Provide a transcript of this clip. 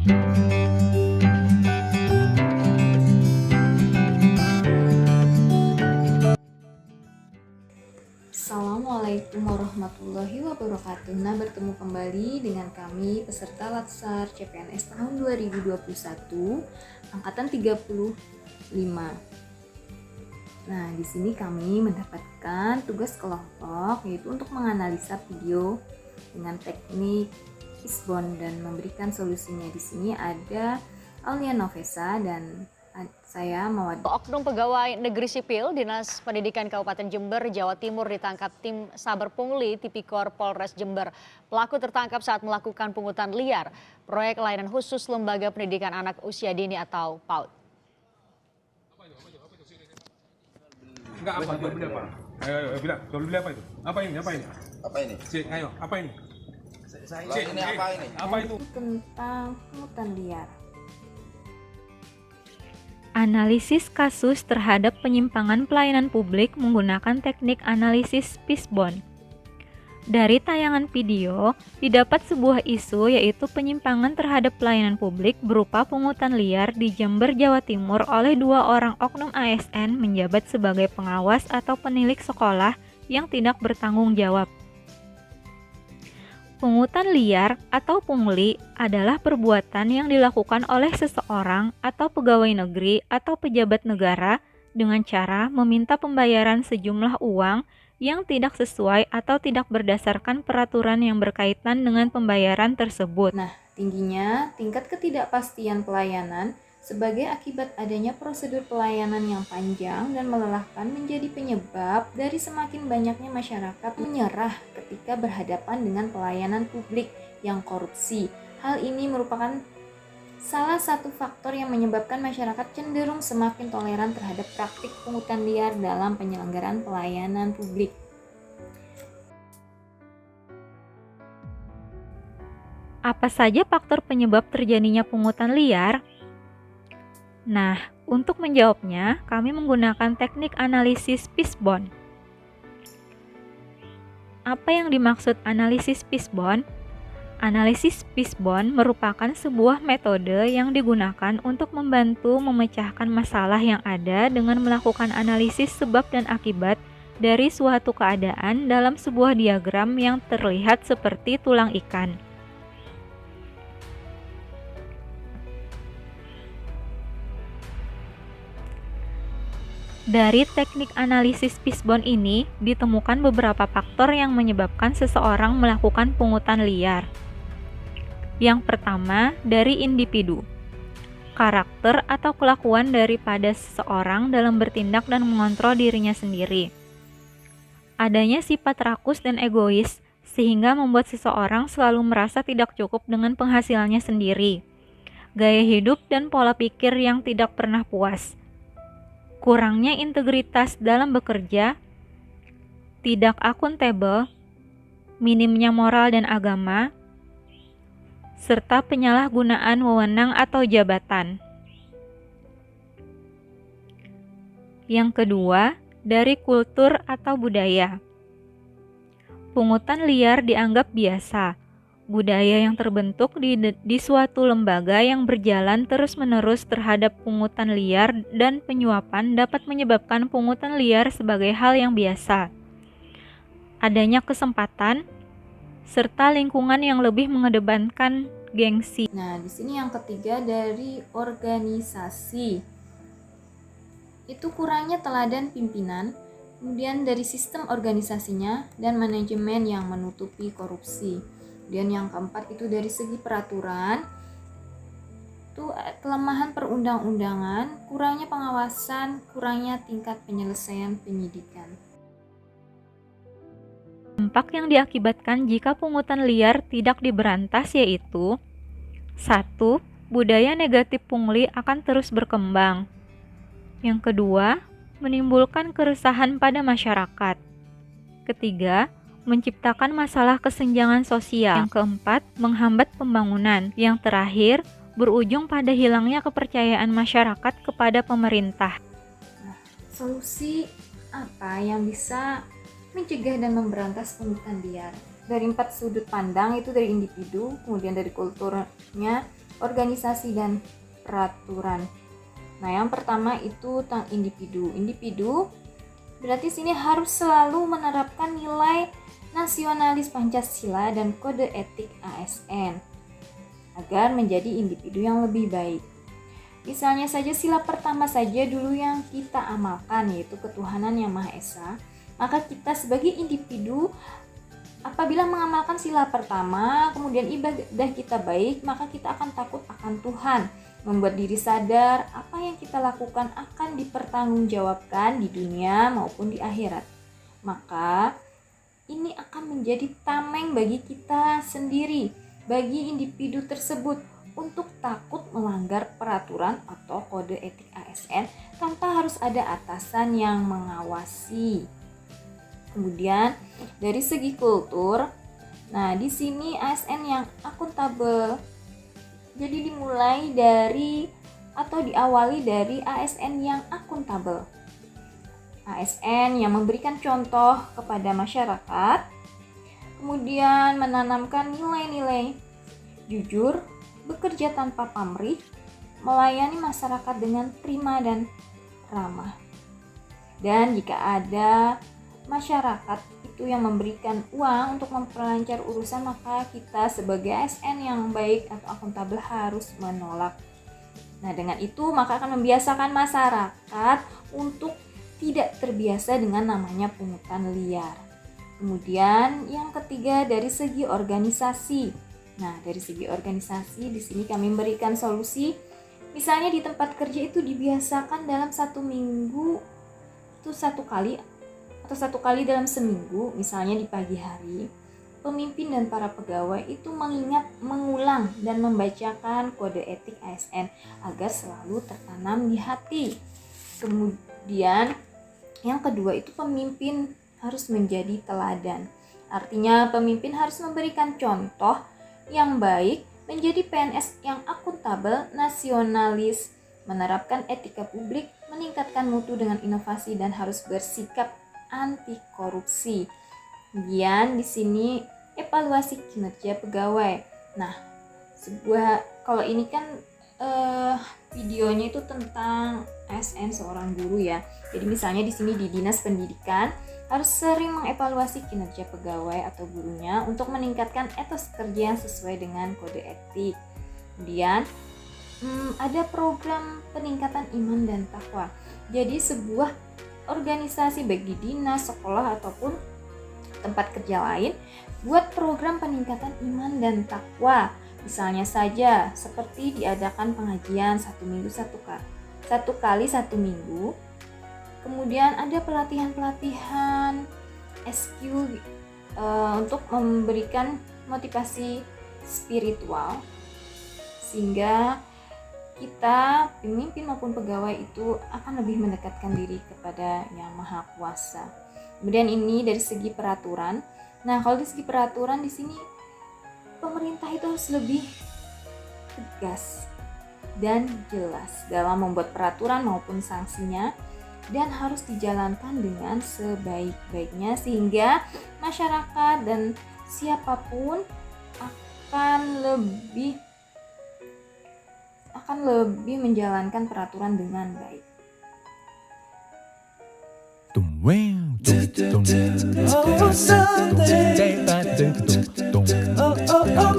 Assalamualaikum warahmatullahi wabarakatuh. Nah, bertemu kembali dengan kami peserta Latsar CPNS tahun 2021 angkatan 35. Nah, di sini kami mendapatkan tugas kelompok yaitu untuk menganalisa video dengan teknik Fishbone dan memberikan solusinya. Di sini ada Aulia Novesa dan saya Mawad. Oknum pegawai negeri sipil Dinas Pendidikan Kabupaten Jember, Jawa Timur ditangkap tim Saber Pungli Tipikor Polres Jember. Pelaku tertangkap saat melakukan pungutan liar proyek layanan khusus Lembaga Pendidikan Anak Usia Dini atau PAUD. Enggak apa, jual beli apa? Ayo bilang, jual beli apa itu? Apa ini? Apa ini? Apa ini? Cik, ayo, apa ini? Cik, ini apa ini? Apa itu? Tentang pungutan liar. Analisis kasus terhadap penyimpangan pelayanan publik menggunakan teknik analisis Fishbone. Dari tayangan video, didapat sebuah isu yaitu penyimpangan terhadap pelayanan publik berupa pungutan liar di Jember, Jawa Timur oleh 2 orang oknum ASN menjabat sebagai pengawas atau penilik sekolah yang tidak bertanggung jawab. Pungutan liar atau pungli adalah perbuatan yang dilakukan oleh seseorang atau pegawai negeri atau pejabat negara dengan cara meminta pembayaran sejumlah uang yang tidak sesuai atau tidak berdasarkan peraturan yang berkaitan dengan pembayaran tersebut. Nah, tingginya tingkat ketidakpastian pelayanan sebagai akibat adanya prosedur pelayanan yang panjang dan melelahkan menjadi penyebab dari semakin banyaknya masyarakat menyerah ketika berhadapan dengan pelayanan publik yang korupsi. Hal ini merupakan salah satu faktor yang menyebabkan masyarakat cenderung semakin toleran terhadap praktik pungutan liar dalam penyelenggaraan pelayanan publik. Apa saja faktor penyebab terjadinya pungutan liar? Nah, untuk menjawabnya, kami menggunakan teknik analisis Fishbone. Apa yang dimaksud analisis Fishbone? Analisis Fishbone merupakan sebuah metode yang digunakan untuk membantu memecahkan masalah yang ada dengan melakukan analisis sebab dan akibat dari suatu keadaan dalam sebuah diagram yang terlihat seperti tulang ikan. Dari teknik analisis Fishbone ini ditemukan beberapa faktor yang menyebabkan seseorang melakukan pungutan liar. Yang pertama, dari individu. Karakter atau kelakuan daripada seseorang dalam bertindak dan mengontrol dirinya sendiri. Adanya sifat rakus dan egois sehingga membuat seseorang selalu merasa tidak cukup dengan penghasilannya sendiri. Gaya hidup dan pola pikir yang tidak pernah puas. Kurangnya integritas dalam bekerja, tidak akuntabel, minimnya moral dan agama, serta penyalahgunaan wewenang atau jabatan. Yang kedua, dari kultur atau budaya. Pungutan liar dianggap biasa. Budaya yang terbentuk di suatu lembaga yang berjalan terus-menerus terhadap pungutan liar dan penyuapan dapat menyebabkan pungutan liar sebagai hal yang biasa. Adanya kesempatan serta lingkungan yang lebih mengedepankan gengsi. Nah, di sini yang ketiga dari organisasi. Itu kurangnya teladan pimpinan, kemudian dari sistem organisasinya dan manajemen yang menutupi korupsi. Dan yang keempat itu dari segi peraturan, itu kelemahan perundang-undangan, kurangnya pengawasan, kurangnya tingkat penyelesaian penyidikan. Dampak yang diakibatkan jika pungutan liar tidak diberantas yaitu 1. Budaya negatif pungli akan terus berkembang. Yang kedua, menimbulkan keresahan pada masyarakat. Ketiga, menciptakan masalah kesenjangan sosial. Yang keempat, menghambat pembangunan. Yang terakhir, berujung pada hilangnya kepercayaan masyarakat kepada pemerintah. Solusi apa yang bisa mencegah dan memberantas pungutan liar? Dari 4 sudut pandang, itu dari individu, kemudian dari kulturnya, organisasi dan peraturan. Nah, yang pertama itu tentang individu. Individu berarti sini harus selalu menerapkan nilai nasionalis Pancasila dan kode etik ASN agar menjadi individu yang lebih baik. Misalnya saja sila pertama saja dulu yang kita amalkan, yaitu ketuhanan yang Maha Esa. Maka kita sebagai individu apabila mengamalkan sila pertama, kemudian ibadah kita baik, maka kita akan takut akan Tuhan, membuat diri sadar apa yang kita lakukan akan dipertanggungjawabkan di dunia maupun di akhirat. Maka ini akan menjadi tameng bagi kita sendiri, bagi individu tersebut untuk takut melanggar peraturan atau kode etik ASN tanpa harus ada atasan yang mengawasi. Kemudian dari segi kultur, nah di sini ASN yang akuntabel. Jadi dimulai dari atau diawali dari ASN yang akuntabel. ASN yang memberikan contoh kepada masyarakat, kemudian menanamkan nilai-nilai jujur, bekerja tanpa pamrih, melayani masyarakat dengan prima dan ramah. Dan jika ada masyarakat itu yang memberikan uang untuk memperlancar urusan, maka kita sebagai ASN yang baik atau akuntabel harus menolak. Nah, dengan itu maka akan membiasakan masyarakat untuk tidak terbiasa dengan namanya pungutan liar. Kemudian yang ketiga dari segi organisasi. Nah, dari segi organisasi di sini kami memberikan solusi. Misalnya di tempat kerja itu dibiasakan dalam 1 minggu itu 1 kali atau 1 kali dalam seminggu, misalnya di pagi hari, pemimpin dan para pegawai itu mengingat, mengulang dan membacakan kode etik ASN agar selalu tertanam di hati. Kemudian yang kedua itu pemimpin harus menjadi teladan. Artinya pemimpin harus memberikan contoh yang baik, menjadi PNS yang akuntabel, nasionalis, menerapkan etika publik, meningkatkan mutu dengan inovasi dan harus bersikap anti korupsi. Kemudian di sini evaluasi kinerja pegawai. Nah, kalau ini kan videonya itu tentang ASN seorang guru ya. Jadi misalnya di sini di Dinas Pendidikan harus sering mengevaluasi kinerja pegawai atau gurunya untuk meningkatkan etos kerja yang sesuai dengan kode etik. Kemudian ada program peningkatan iman dan takwa. Jadi sebuah organisasi baik di dinas, sekolah ataupun tempat kerja lain buat program peningkatan iman dan takwa. Misalnya saja seperti diadakan pengajian 1 minggu 1 kali 1 minggu. Kemudian ada pelatihan-pelatihan SQ untuk memberikan motivasi spiritual sehingga kita pemimpin maupun pegawai itu akan lebih mendekatkan diri kepada Yang Maha Kuasa. Kemudian ini dari segi peraturan. Nah, kalau dari segi peraturan di sini pemerintah itu harus lebih tegas dan jelas dalam membuat peraturan maupun sanksinya dan harus dijalankan dengan sebaik-baiknya sehingga masyarakat dan siapapun akan lebih menjalankan peraturan dengan baik. Oh, Sunday. Oh, oh, oh,